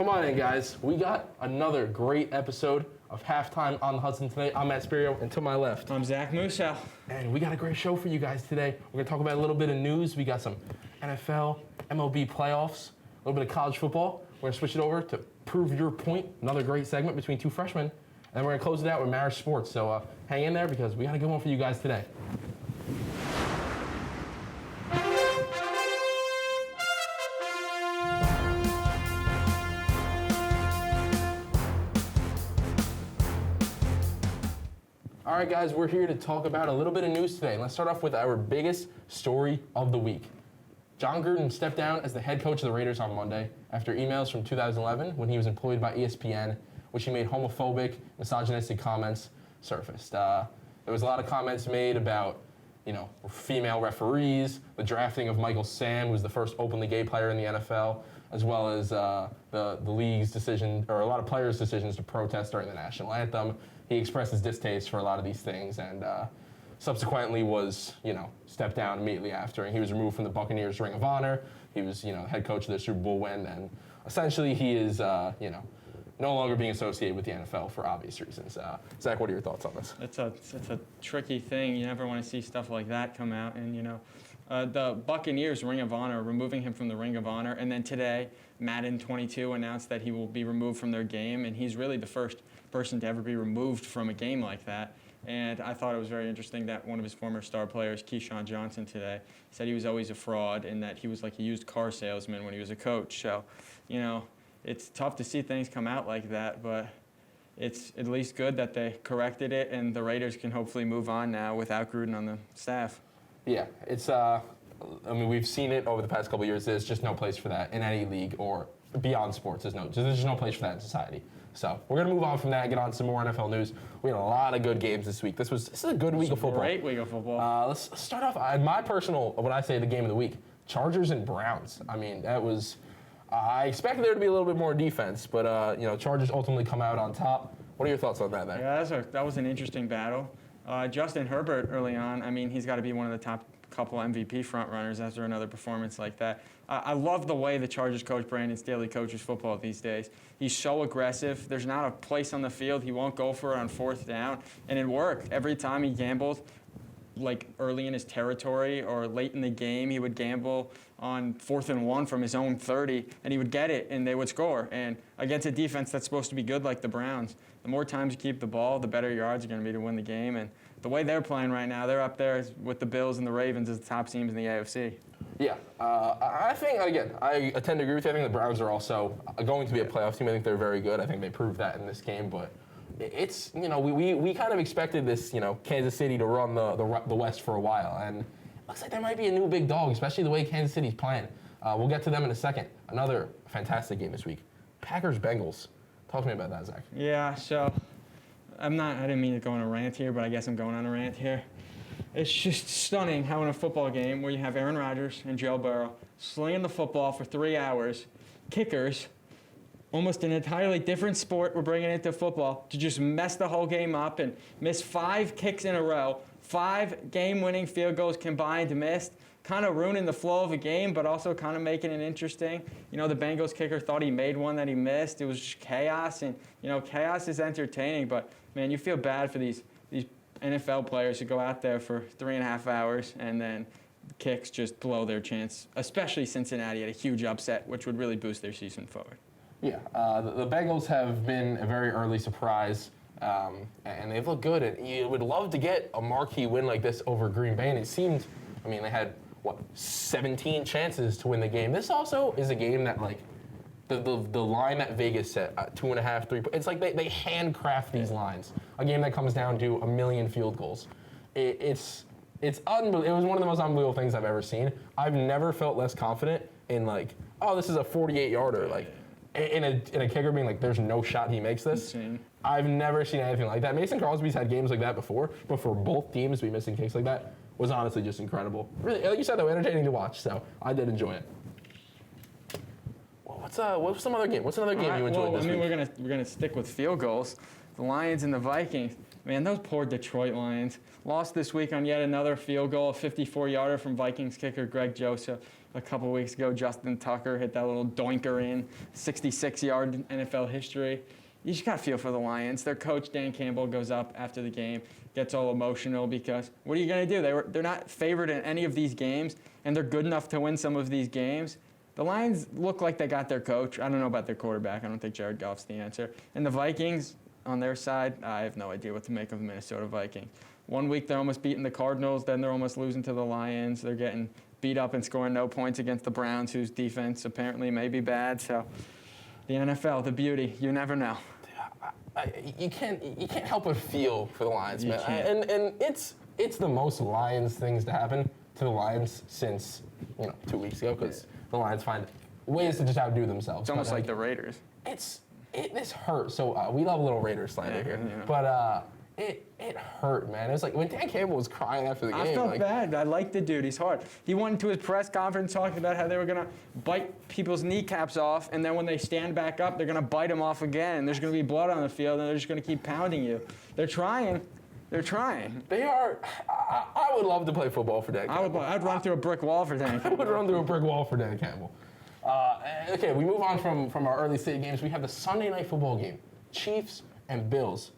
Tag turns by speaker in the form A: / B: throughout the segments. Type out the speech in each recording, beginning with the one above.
A: Come on in, guys. We got another great episode of Halftime on the Hudson today. I'm Matt Spirio, and to my left,
B: I'm Zach Musso.
A: And we got a great show for you guys today. We're going to talk about a little bit of news. We got some NFL, MLB playoffs, a little bit of college football. We're going to switch it over to Prove Your Point, another great segment between two freshmen. And then we're going to close it out with Marriage Sports. So hang in there because we got a good one for you guys today. All right, guys, we're here to talk about a little bit of news today. Let's start off with our biggest story of the week. John Gruden stepped down as the head coach of the Raiders on Monday after emails from 2011 when he was employed by ESPN, which he made homophobic, misogynistic comments surfaced. There was a lot of comments made about, female referees, the drafting of Michael Sam, who's the first openly gay player in the NFL, as well as the league's decision, or a lot of players' decisions to protest during the national anthem. He expressed his distaste for a lot of these things and subsequently was, stepped down immediately after. And he was removed from the Buccaneers Ring of Honor. He was, head coach of their Super Bowl win. And essentially he is, no longer being associated with the NFL for obvious reasons. Zach, what are your thoughts on this?
B: It's a tricky thing. You never want to see stuff like that come out. And, the Buccaneers Ring of Honor, removing him from the Ring of Honor. And then today, Madden 22 announced that he will be removed from their game. And he's really the first person to ever be removed from a game like that. And I thought it was very interesting that one of his former star players, Keyshawn Johnson, today said he was always a fraud and that he was like a used car salesman when he was a coach. So, it's tough to see things come out like that, but it's at least good that they corrected it and the Raiders can hopefully move on now without Gruden on the staff.
A: Yeah, it's, we've seen it over the past couple of years. There's just no place for that in any league or beyond sports. There's just no place for that in society. So we're going to move on from that and get on to some more NFL news. We had a lot of good games this week. This is a good week of football.
B: Great week of football.
A: Let's start off, my personal, when I say the game of the week, Chargers and Browns. I mean, that was, I expected there to be a little bit more defense, but, Chargers ultimately come out on top. What are your thoughts on that, there?
B: Yeah, that was an interesting battle. Justin Herbert early on, he's got to be one of the top couple MVP frontrunners after another performance like that. I love the way the Chargers coach Brandon Staley coaches football these days. He's so aggressive. There's not a place on the field he won't go for it on fourth down, and it worked. Every time he gambled, like early in his territory or late in the game, he would gamble on 4th and 1 from his own 30, and he would get it, and they would score. And against a defense that's supposed to be good like the Browns, the more times you keep the ball, the better your odds are going to be to win the game. And the way they're playing right now, they're up there with the Bills and the Ravens as the top teams in the AFC.
A: Yeah, I think, again, I tend to agree with you. I think the Browns are also going to be a playoff team. I think they're very good. I think they proved that in this game. But it's, we kind of expected this, Kansas City to run the West for a while. And it looks like there might be a new big dog, especially the way Kansas City's playing. We'll get to them in a second. Another fantastic game this week. Packers-Bengals. Talk to me about that, Zach.
B: Yeah, so I didn't mean to go on a rant here, but I guess I'm going on a rant here. It's just stunning how in a football game where you have Aaron Rodgers and Joe Burrow slinging the football for 3 hours, kickers, almost an entirely different sport we're bringing into football, to just mess the whole game up and miss 5 kicks in a row, 5 game-winning field goals combined missed, kind of ruining the flow of a game, but also kind of making it interesting. The Bengals kicker thought he made one that he missed. It was just chaos, and, chaos is entertaining, but, man, you feel bad for these NFL players who go out there for 3.5 hours and then kicks just blow their chance, especially Cincinnati had a huge upset, which would really boost their season forward. Yeah,
A: the Bengals have been a very early surprise, and they've looked good. And you would love to get a marquee win like this over Green Bay, and it seemed, they had, 17 chances to win the game. This also is a game that, the line that Vegas set, 2.5, 3, it's like they handcraft these lines. A game that comes down to 1 million field goals. It's unbelievable. It was one of the most unbelievable things I've ever seen. I've never felt less confident in this is a 48-yarder. In a kicker being there's no shot he makes this.
B: Insane.
A: I've never seen anything like that. Mason Crosby's had games like that before, but for both teams to be missing kicks like that was honestly just incredible. Really, like you said, though, entertaining to watch. So I did enjoy it. What's some other game? What's another game you enjoyed this week?
B: We're gonna stick with field goals. The Lions and the Vikings. Man, those poor Detroit Lions lost this week on yet another field goal, a 54-yarder from Vikings kicker Greg Joseph. a couple weeks ago. Justin Tucker hit that little doinker in, 66-yard NFL history. You just got to feel for the Lions. Their coach, Dan Campbell, goes up after the game, gets all emotional because what are you going to do? They're not favored in any of these games, and they're good enough to win some of these games. The Lions look like they got their coach. I don't know about their quarterback. I don't think Jared Goff's the answer. And the Vikings, on their side, I have no idea what to make of the Minnesota Vikings. One week they're almost beating the Cardinals, then they're almost losing to the Lions. They're getting beat up and scoring no points against the Browns, whose defense apparently may be bad. So the NFL, the beauty, you never know.
A: You can't help but feel for the Lions, man.
B: can't.
A: And it's the most Lions things to happen to the Lions since 2 weeks ago, because the Lions find ways to just outdo themselves.
B: It's almost like the Raiders.
A: This hurt. So we love a little Raiders slander here, but it hurt, man. It was like when Dan Campbell was crying after the game.
B: I felt bad. I liked the dude. He's hard. He went into his press conference talking about how they were going to bite people's kneecaps off, and then when they stand back up, they're going to bite them off again, and there's going to be blood on the field, and they're just going to keep pounding you. They're trying. They're trying.
A: They are. I would love to play football for Dan Campbell.
B: I'd run through a brick wall for Dan Campbell.
A: I would run through a brick wall for Dan Campbell. Okay, we move on from our early state games. We have the Sunday night football game, Chiefs and Bills.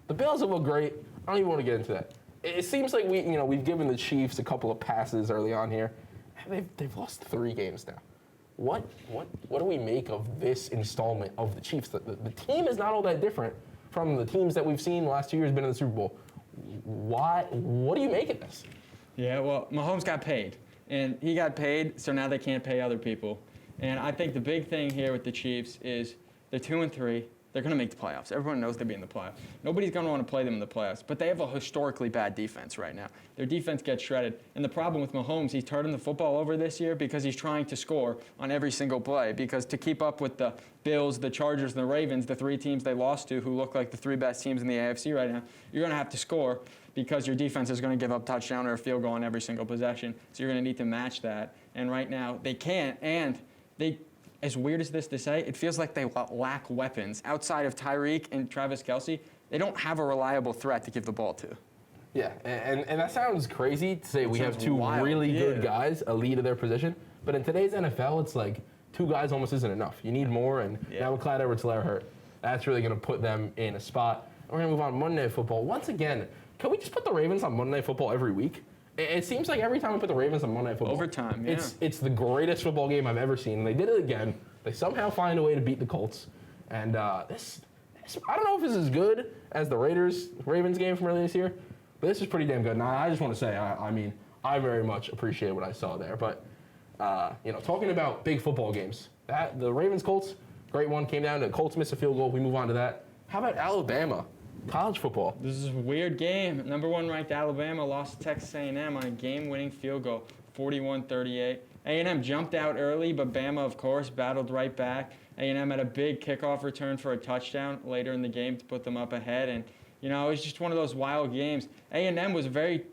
A: The Bills have looked great. I don't even want to get into that. It seems like we've given the Chiefs a couple of passes early on here. They've lost 3 games now. What do we make of this installment of the Chiefs? The team is not all that different from the teams that we've seen the last 2 years been in the Super Bowl. What do you make of this?
B: Yeah, well, Mahomes got paid, and he got paid, so now they can't pay other people. And I think the big thing here with the Chiefs is they're 2-3. They're going to make the playoffs. Everyone knows they'll be in the playoffs. Nobody's going to want to play them in the playoffs, but they have a historically bad defense right now. Their defense gets shredded. And the problem with Mahomes, he's turning the football over this year because he's trying to score on every single play. Because to keep up with the Bills, the Chargers, and the Ravens, the 3 teams they lost to who look like the 3 best teams in the AFC right now, you're going to have to score because your defense is going to give up touchdown or a field goal on every single possession. So you're going to need to match that. And right now, they can't. And as weird as this to say, it feels like they lack weapons. Outside of Tyreek and Travis Kelce, they don't have a reliable threat to give the ball to.
A: Yeah, and that sounds crazy to say we have 2 really good guys, elite of their position. But in today's NFL, it's like 2 guys almost isn't enough. You need more, and now with Clyde Edwards-Helaire hurt, that's really going to put them in a spot. We're going to move on to Monday Night Football. Once again, can we just put the Ravens on Monday Night Football every week? It seems like every time we put the Ravens on Monday Night Football,
B: overtime, yeah.
A: It's the greatest football game I've ever seen, and they did it again. They somehow find a way to beat the Colts, and this I don't know if this is as good as the Ravens game from earlier this year, but this is pretty damn good. And I just want to say, I very much appreciate what I saw there. But talking about big football games, the Ravens Colts, great one, came down to Colts missed a field goal. We move on to that. How about Alabama? College football.
B: This is a weird game. Number 1 ranked Alabama lost to Texas A&M on a game-winning field goal, 41-38. A&M jumped out early, but Bama, of course, battled right back. A&M had a big kickoff return for a touchdown later in the game to put them up ahead. And, it was just one of those wild games. A&M was a very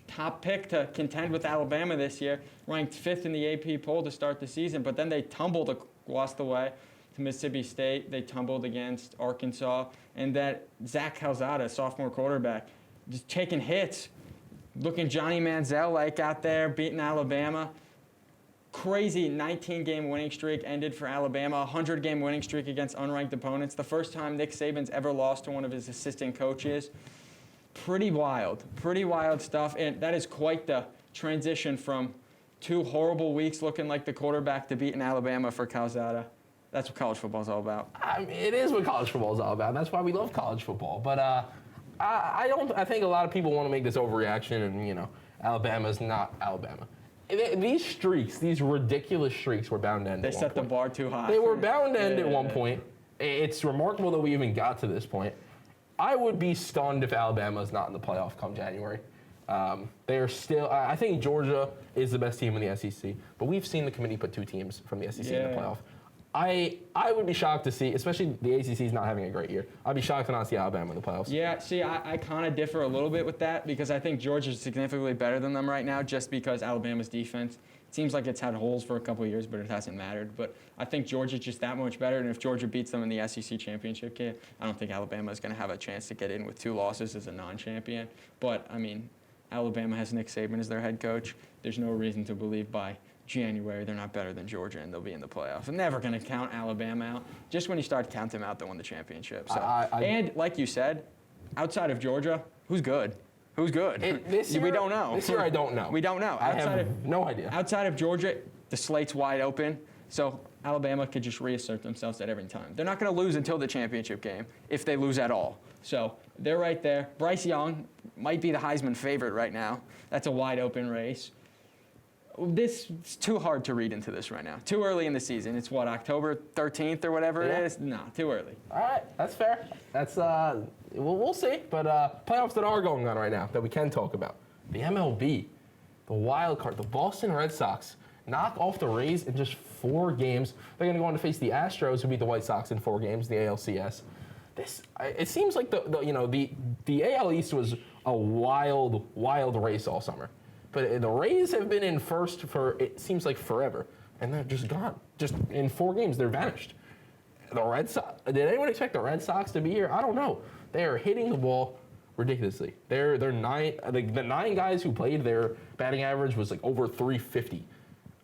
B: top pick to contend with Alabama this year, ranked 5th in the AP poll to start the season, but then they lost away to Mississippi State. They tumbled against Arkansas. And that Zach Calzada, sophomore quarterback, just taking hits, looking Johnny Manziel-like out there, beating Alabama. Crazy 19-game winning streak ended for Alabama, 100-game winning streak against unranked opponents. The first time Nick Saban's ever lost to one of his assistant coaches. Pretty wild stuff. And that is quite the transition from 2 horrible weeks looking like the quarterback to beating Alabama for Calzada. That's what college football is all about.
A: It is what college football is all about. That's why we love college football. But I think a lot of people want to make this overreaction, and Alabama's not Alabama. These streaks, these ridiculous streaks, were bound to end.
B: They set the bar too high.
A: They were bound to end at one point. It's remarkable that we even got to this point. I would be stunned if Alabama's not in the playoff come January. They are still. I think Georgia is the best team in the SEC, but we've seen the committee put 2 teams from the SEC in the playoff. I would be shocked to see, especially the ACC's not having a great year. I'd be shocked to not see Alabama in the playoffs.
B: Yeah, see, I kind of differ a little bit with that because I think Georgia's significantly better than them right now just because Alabama's defense, it seems like it's had holes for a couple of years, but it hasn't mattered. But I think Georgia's just that much better, and if Georgia beats them in the SEC championship game, I don't think Alabama's going to have a chance to get in with 2 losses as a non-champion. But, Alabama has Nick Saban as their head coach. There's no reason to believe by January, they're not better than Georgia, and they'll be in the playoffs. I'm never going to count Alabama out. Just when you start to count them out, they won the championship. So, and like you said, outside of Georgia, who's good? Who's good?
A: This year,
B: we don't know.
A: This year, I don't know.
B: We don't know.
A: I have no idea.
B: Outside of Georgia, the slate's wide open. So Alabama could just reassert themselves at every time. They're not going to lose until the championship game, if they lose at all. So they're right there. Bryce Young might be the Heisman favorite right now. That's a wide open race. This is too hard to read into this right now. Too early in the season. It's what, October 13th or whatever it is? No, too early.
A: All right, that's fair. That's we'll see. But playoffs that are going on right now that we can talk about. The MLB, the wild card, the Boston Red Sox knock off the Rays in just 4 games. They're going to go on to face the Astros, who beat the White Sox in 4 games, the ALCS. It seems like the AL East was a wild race all summer. But the Rays have been in first for, it seems like, forever. And they're just gone. Just in 4 games, they're vanished. The Red Sox, did anyone expect the Red Sox to be here? I don't know. They are hitting the ball ridiculously. They're 9, the 9 guys who played, their batting average was like over 350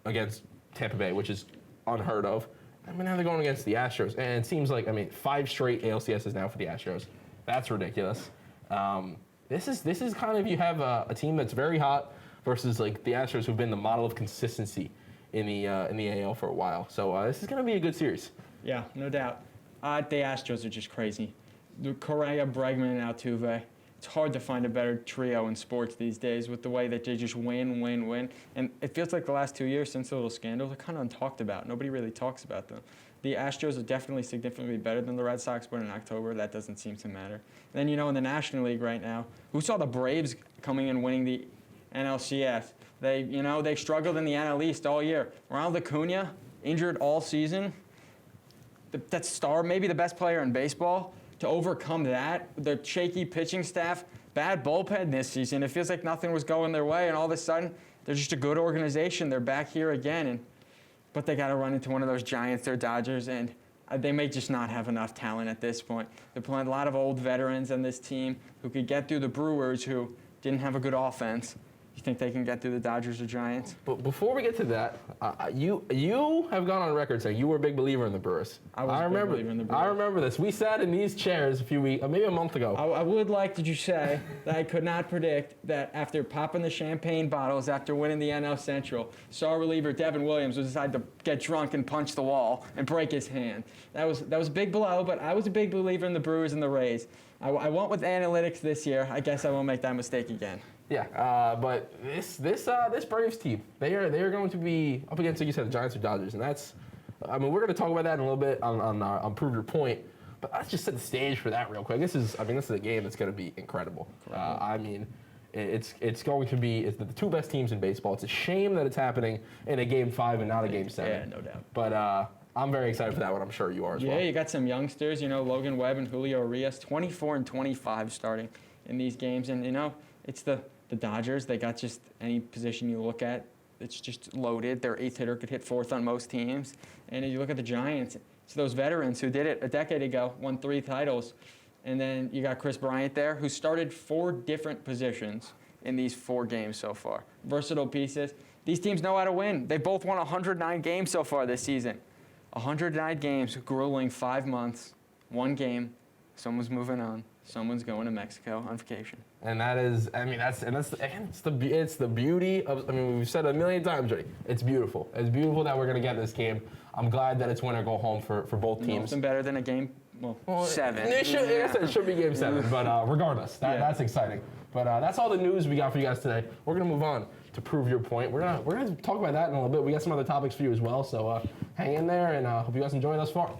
A: against Tampa Bay, which is unheard of. I mean, now they're going against the Astros. And it seems like, 5 straight ALCSs now for the Astros. That's ridiculous. This is kind of, you have a team that's very hot versus like the Astros, who've been the model of consistency in the AL for a while. So this is going to be a good series.
B: Yeah, no doubt. The Astros are just crazy. The Correa, Bregman, and Altuve. It's hard to find a better trio in sports these days with the way that they just win. And it feels like the last 2 years since the little scandal, they're kind of untalked about. Nobody really talks about them. The Astros are definitely significantly better than the Red Sox, but in October, that doesn't seem to matter. And then, in the National League right now, who saw the Braves coming and winning the NLCS? They struggled in the NL East all year. Ronald Acuna, injured all season. That star, maybe the best player in baseball. To overcome that, the shaky pitching staff, bad bullpen this season. It feels like nothing was going their way, and all of a sudden, they're just a good organization. They're back here again, but they got to run into one of those Giants or Dodgers, and they may just not have enough talent at this point. They're playing a lot of old veterans on this team who could get through the Brewers, who didn't have a good offense. You think they can get through the Dodgers or Giants?
A: But before we get to that, you have gone on record saying you were a big believer in the Brewers.
B: I remember, a big believer in the Brewers.
A: I remember this. We sat in these chairs a few weeks, maybe a month ago.
B: I would like to just say that I could not predict that after popping the champagne bottles after winning the NL Central, star reliever Devin Williams would decide to get drunk and punch the wall and break his hand. That was a big blow, but I was a big believer in the Brewers and the Rays. I went with analytics this year. I guess I won't make that mistake again.
A: Yeah, but this Braves team, they are going to be up against, like you said, the Giants or Dodgers, and that's, we're going to talk about that in a little bit on Prove Your Point, but let's just set the stage for that real quick. This is a game that's going to be incredible. It's going to be the 2 best teams in baseball. It's a shame that it's happening in a Game 5 and not a Game 7.
B: Yeah, no doubt.
A: But I'm very excited for that one. I'm sure you are as well.
B: Yeah, you got some youngsters, Logan Webb and Julio Urias, 24 and 25 starting in these games, and it's the Dodgers. They got just any position you look at, it's just loaded. Their 8th hitter could hit 4th on most teams. And if you look at the Giants, it's those veterans who did it a decade ago, won 3 titles. And then you got Chris Bryant there, who started 4 different positions in these 4 games so far. Versatile pieces. These teams know how to win. They both won 109 games so far this season. 109 games, grueling 5 months, 1 game. Someone's moving on. Someone's going to Mexico on vacation.
A: And that is, it's the beauty of, we've said it a million times already. It's beautiful. It's beautiful that we're going to get this game. I'm glad that it's win or go home for both teams.
B: Nothing better than a game, 7.
A: It should be Game 7, but regardless, that's exciting. But that's all the news we got for you guys today. We're going to move on to Prove Your Point. We're gonna talk about that in a little bit. We got some other topics for you as well, so hang in there, and hope you guys enjoy thus far.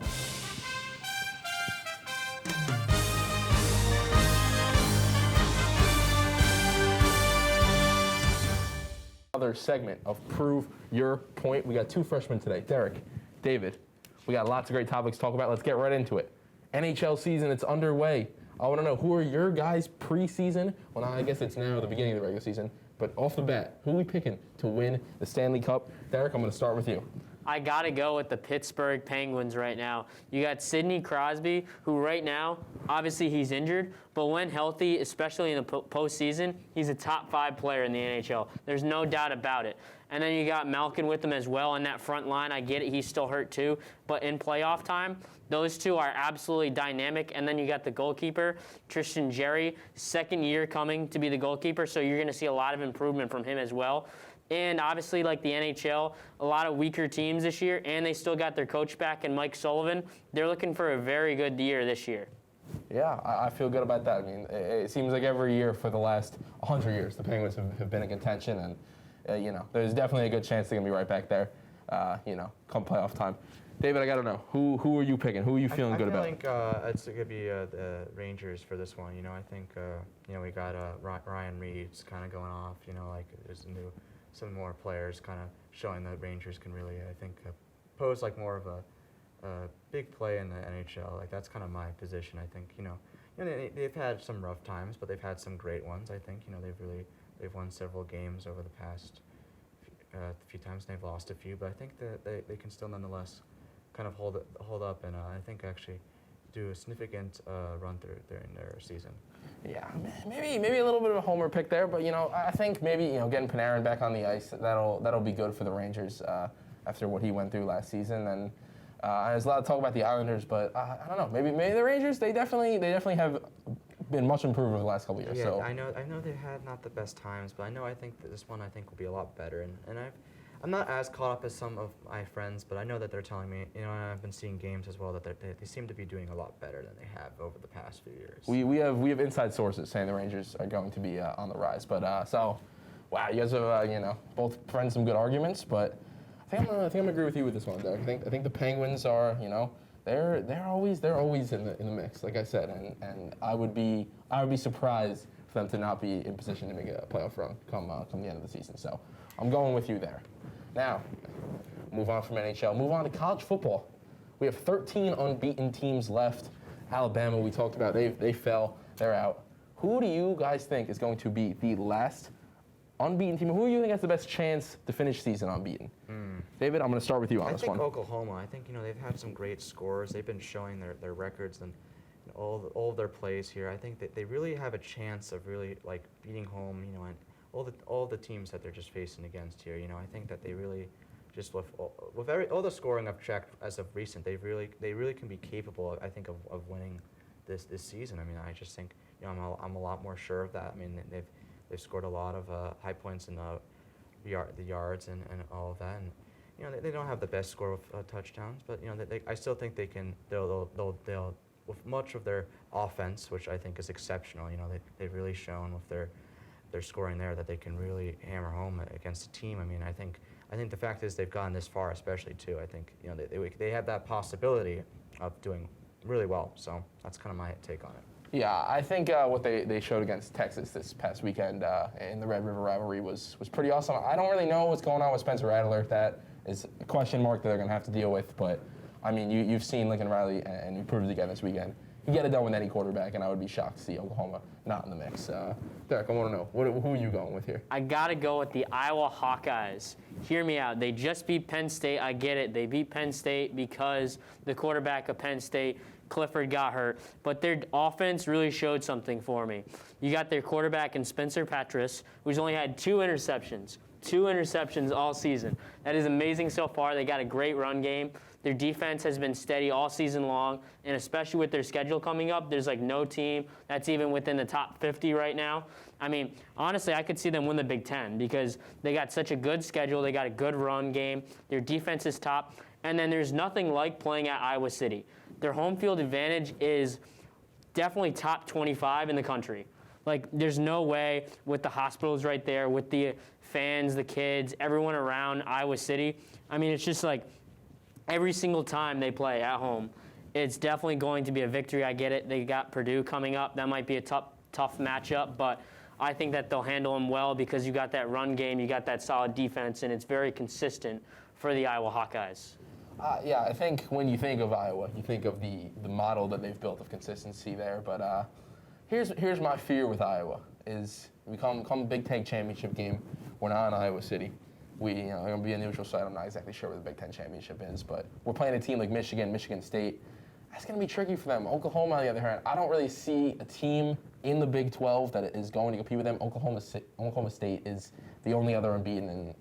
A: Other segment of Prove Your Point. We got 2 freshmen today, Derek, David. We got lots of great topics to talk about. Let's get right into it. NHL season, it's underway. I want to know, who are your guys preseason? Well, I guess it's now the beginning of the regular season, but off the bat, who are we picking to win the Stanley Cup? Derek, I'm going to start with you.
C: I got to go with the Pittsburgh Penguins right now. You got Sidney Crosby, who right now, obviously he's injured, but when healthy, especially in the postseason, he's a top 5 player in the NHL. There's no doubt about it. And then you got Malkin with him as well in that front line. I get it, he's still hurt too. But in playoff time, those two are absolutely dynamic. And then you got the goalkeeper, Tristan Jerry, second year coming to be the goalkeeper. So you're going to see a lot of improvement from him as well. And obviously, like the NHL, a lot of weaker teams this year, and they still got their coach back in Mike Sullivan. They're looking for a very good year this year.
A: Yeah, I feel good about that. I mean, it seems like every year for the last 100 years, the Penguins have been in contention, and there's definitely a good chance they're gonna be right back there. Come playoff time. David, I gotta know who are you picking? Who are you feeling good about?
D: I think it's gonna be the Rangers for this one. I think we got Ryan Reeves kind of going off. There's some more players kind of showing that Rangers can really, I think, pose like more of a big play in the NHL. Like that's kind of my position. I think they've had some rough times, but they've had some great ones. I think they've won several games over the past few times, and they've lost a few. But I think that they can still nonetheless kind of hold up, and I think actually do a significant run through during their season.
A: Yeah, maybe a little bit of a homer pick there, but I think maybe getting Panarin back on the ice that'll be good for the Rangers after what he went through last season. And there's a lot of talk about the Islanders, but I don't know. Maybe the Rangers they definitely have been much improved over the last couple of years.
D: Yeah,
A: so
D: I know they've had not the best times, but I think that this one will be a lot better. And I'm not as caught up as some of my friends, but I know that they're telling me, and I've been seeing games as well, that they seem to be doing a lot better than they have over the past few years.
A: We have inside sources saying the Rangers are going to be on the rise. But wow, you guys have both friends some good arguments, but I think I'm gonna agree with you with this one, Doug. I think the Penguins are they're always in the mix, like I said, and I would be surprised for them to not be in position to make a playoff run come the end of the season. So I'm going with you there. Now, move on from NHL. Move on to college football. We have 13 unbeaten teams left. Alabama, we talked about, they fell. They're out. Who do you guys think is going to be the last unbeaten team? Who do you think has the best chance to finish season unbeaten? David, I'm going to start with you on this one.
D: I think Oklahoma. I think they've had some great scores. They've been showing their records and all of their plays here. I think that they really have a chance of really like beating home. And all the teams that they're just facing against here. I think that they really just with all the scoring I've checked as of recent, they really can be capable. I think of winning this season. I mean, I just think I'm a lot more sure of that. I mean, they've scored a lot of high points in the yards and all of that. And they don't have the best score of touchdowns, but I still think they can. They'll with much of their offense, which I think is exceptional. They've really shown with their scoring there that they can really hammer home against a team. I mean, I think the fact is they've gotten this far, especially too. I think they have that possibility of doing really well. So that's kind of my take on it.
A: Yeah, I think what they showed against Texas this past weekend in the Red River rivalry was pretty awesome. I don't really know what's going on with Spencer Rattler. That is a question mark that they're going to have to deal with. But I mean, you've seen Lincoln Riley, and you proved it again this weekend. You get it done with any quarterback, and I would be shocked to see Oklahoma not in the mix. Derek, I want to know, who are you going with here?
C: I got to go with the Iowa Hawkeyes. Hear me out. They just beat Penn State. I get it. They beat Penn State because the quarterback of Penn State, Clifford, got hurt. But their offense really showed something for me. You got their quarterback in Spencer Petras, who's only had 2 interceptions. 2 interceptions all season. That is amazing so far. They got a great run game. Their defense has been steady all season long, and especially with their schedule coming up, there's like no team that's even within the top 50 right now. I mean, honestly, I could see them win the Big Ten because they got such a good schedule. They got a good run game. Their defense is top, and then there's nothing like playing at Iowa City. Their home field advantage is definitely top 25 in the country. Like, there's no way with the hospitals right there, with the fans, the kids, everyone around Iowa City. I mean, it's just like every single time they play at home, it's definitely going to be a victory. I get it. They got Purdue coming up. That might be a tough matchup, but I think that they'll handle them well because you got that run game, you got that solid defense, and it's very consistent for the Iowa Hawkeyes.
A: Yeah, I think when you think of Iowa, you think of the model that they've built of consistency there. But here's my fear with Iowa is we come Big Ten championship game, we're not in Iowa City. going to be a neutral site. I'm not exactly sure where the Big Ten championship is, but we're playing a team like Michigan, Michigan State. That's going to be tricky for them. Oklahoma, on the other hand, I don't really see a team in the Big 12 that is going to compete with them. Oklahoma State is the only other unbeaten, and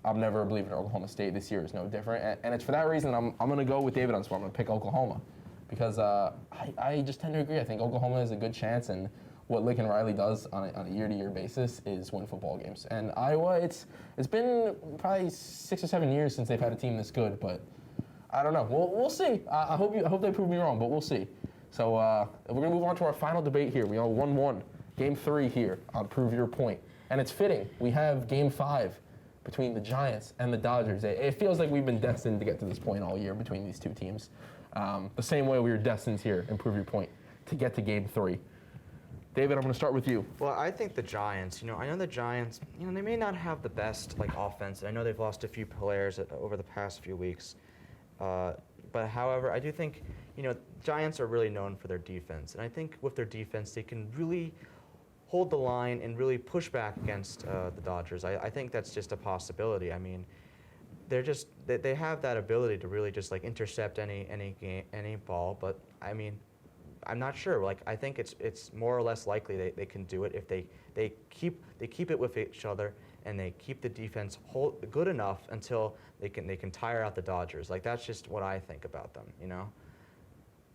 A: I've never believed in Oklahoma State. This year is no different, and it's for that reason I'm going to go with David on this one. I'm going to pick Oklahoma because I just tend to agree. I think Oklahoma has a good chance, and what Lincoln Riley does on a year-to-year basis is win football games. And Iowa, it's been probably 6 or 7 years since they've had a team this good, but I don't know. We'll see. I hope they prove me wrong, but we'll see. So we're going to move on to our final debate here. We are 1-1, Game 3 here on Prove Your Point. And it's fitting. We have Game 5 between the Giants and the Dodgers. It feels like we've been destined to get to this point all year between these two teams. The same way we were destined here in Prove Your Point to get to Game 3. David, I'm going to start with you.
D: Well, I think the Giants, I know the Giants, they may not have the best offense. I know they've lost a few players over the past few weeks. But however, I do think, Giants are really known for their defense. And I think with their defense, they can really hold the line and really push back against the Dodgers. I think that's just a possibility. I mean, they have that ability to really just intercept any ball. But I mean, I'm not sure. I think it's more or less likely they can do it if they keep it with each other and they keep the defense good enough until they can tire out the Dodgers. That's just what I think about them.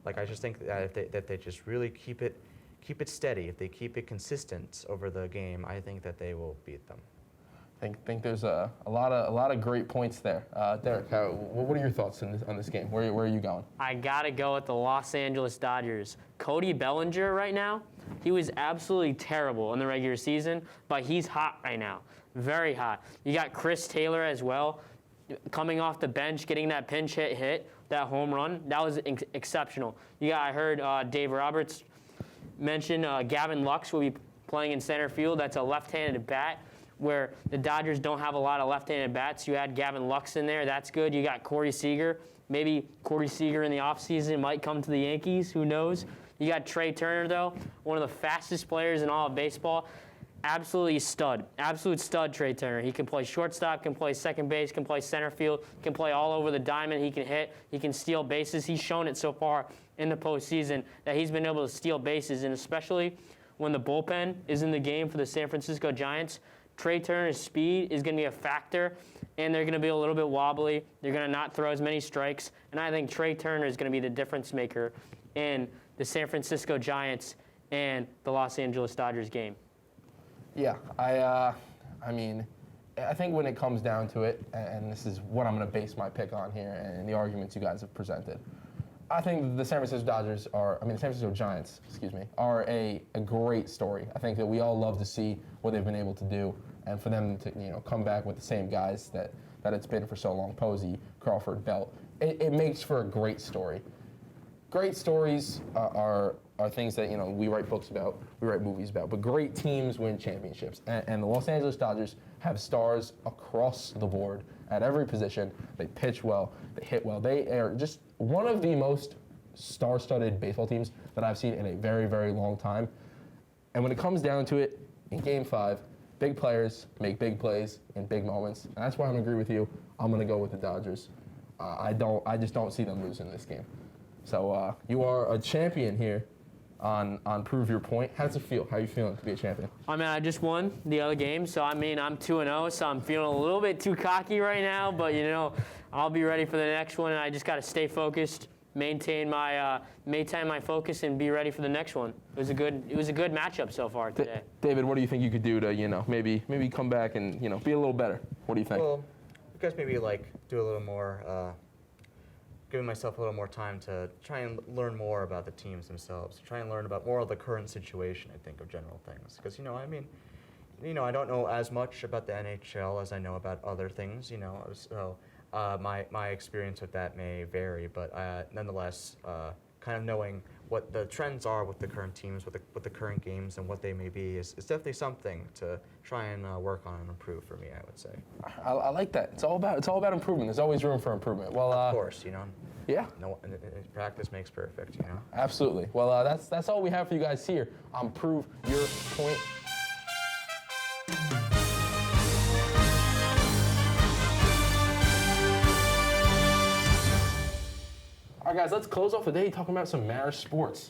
D: I just think that if they just really keep it steady, if they keep it consistent over the game, I think that they will beat them.
A: I think there's a lot of great points there. Derek, what are your thoughts on this game? Where are you going?
C: I got to go with the Los Angeles Dodgers. Cody Bellinger right now, he was absolutely terrible in the regular season, but he's hot right now. Very hot. You got Chris Taylor as well, coming off the bench, getting that pinch hit, that home run. That was exceptional. I heard Dave Roberts mention Gavin Lux will be playing in center field. That's a left-handed bat, where the Dodgers don't have a lot of left-handed bats. You add Gavin Lux in there. That's good. You got Corey Seager. Maybe Corey Seager in the offseason might come to the Yankees. Who knows? You got Trey Turner, though, one of the fastest players in all of baseball. Absolutely stud. Absolute stud, Trey Turner. He can play shortstop, can play second base, can play center field, can play all over the diamond. He can hit. He can steal bases. He's shown it so far in the postseason that he's been able to steal bases, and especially when the bullpen is in the game for the San Francisco Giants, Trey Turner's speed is going to be a factor, and they're going to be a little bit wobbly. They're going to not throw as many strikes, and I think Trey Turner is going to be the difference maker in the San Francisco Giants and the Los Angeles Dodgers game.
A: Yeah, I mean, I think when it comes down to it, and this is what I'm going to base my pick on here and the arguments you guys have presented, I think the San Francisco Giants, are a great story. I think that we all love to see what they've been able to do, and for them to come back with the same guys that it's been for so long, Posey, Crawford, Belt, it makes for a great story. Great stories are things that we write books about, we write movies about, but great teams win championships, and the Los Angeles Dodgers have stars across the board at every position. They pitch well, they hit well. They are just one of the most star-studded baseball teams that I've seen in a very, very long time. And when it comes down to it, in Game 5, big players make big plays in big moments, and that's why I'm going to agree with you. I'm going to go with the Dodgers. I just don't see them losing this game. So you are a champion here on Prove Your Point. How does it feel? How are you feeling to be a champion?
C: I mean, I just won the other game, so I'm 2-0, so I'm feeling a little bit too cocky right now, but I'll be ready for the next one, and I just got to stay focused, maintain my focus, and be ready for the next one. It was a good matchup so far today.
A: David, what do you think you could do to maybe come back and be a little better? What do you think?
D: Well, I guess maybe do a little more. Giving myself a little more time to try and learn more about the teams themselves, try and learn about more of the current situation, I think, of general things. Because, I don't know as much about the NHL as I know about other things, so my experience with that may vary, but nonetheless, kind of knowing what the trends are with the current teams, with the current games, and what they may be is definitely something to try and work on and improve for me, I would say.
A: I like that. It's all about improvement. There's always room for improvement. Well,
D: of course,
A: Yeah.
D: No, practice makes perfect,
A: Absolutely. Well, that's all we have for you guys here on Prove Your Point. All right, guys, let's close off the day talking about some Marist sports.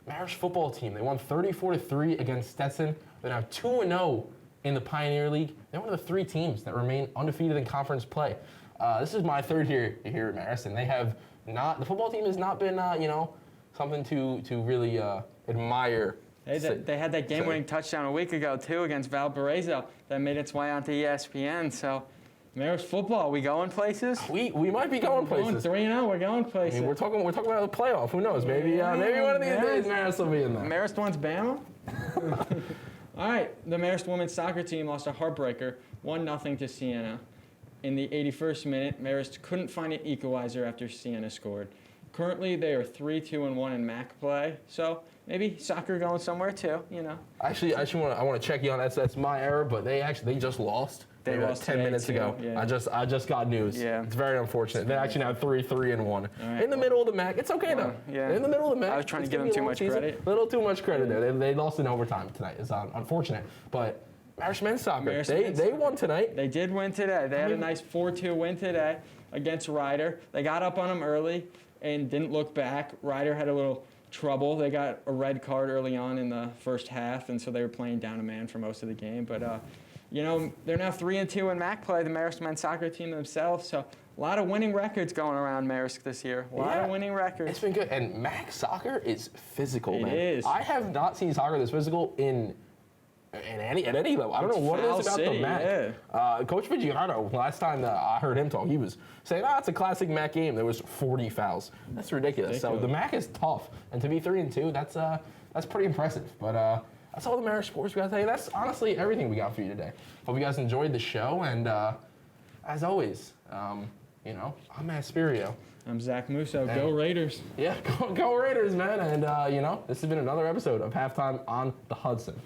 A: Marist football team, they won 34-3 against Stetson. They're now 2-0 in the Pioneer League. They're one of the 3 teams that remain undefeated in conference play. This is my 3rd year here at Marist, and the football team has not been, something to really admire.
B: They had that game-winning touchdown a week ago, too, against Valparaiso that made its way onto ESPN. So, Marist football, we going places?
A: We might be going places.
B: We're going 3-0, we're going places.
A: I mean, we're talking about the playoff. Who knows? Maybe one of these days Marist will be in there.
B: Marist wants Bama? All right, the Marist women's soccer team lost a heartbreaker, 1-0 to Siena. In the 81st minute, Marist couldn't find an equalizer after Siena scored. Currently, they are 3-2-1 in MAC play, so maybe soccer going somewhere too,
A: Actually, I want to check you on that. That's my error, but they just lost.
B: They lost
A: 10 minutes
B: too,
A: ago.
B: yeah.
A: I just got news.
B: Yeah.
A: It's very unfortunate. They're actually now 3-1.
B: right,
A: In the middle of the MAC. It's okay though.
B: Yeah.
A: In the middle of the MAC.
B: I was trying to
A: It's
B: give
A: gonna
B: them
A: be a
B: too
A: long
B: much
A: season.
B: credit.
A: A little too much credit there. They lost in overtime tonight. It's unfortunate. But Marist men's soccer, they won tonight.
B: They did win today. They had a nice 4-2 win today against Ryder. They got up on them early and didn't look back. Ryder had a little trouble. They got a red card early on in the first half, and so they were playing down a man for most of the game. But, they're now 3-2 in MAC play, the Marist men's soccer team themselves. So a lot of winning records going around Marist this year. A lot of winning records.
A: It's been good. And MAC soccer is physical, man.
B: It is.
A: I have not seen soccer this physical at any level. I don't know what it is about the MAC.
B: Yeah.
A: Coach Vigiano, last time that I heard him talk, he was saying, it's a classic MAC game. There was 40 fouls. That's ridiculous. So the MAC is tough. And to be 3-2, that's pretty impressive. But that's all the Marist sports we got to tell you. That's honestly everything we got for you today. Hope you guys enjoyed the show. And as always, I'm Matt Spirio.
B: I'm Zach Musso. Go Raiders.
A: Yeah, go Raiders, man. And, this has been another episode of Halftime on the Hudson.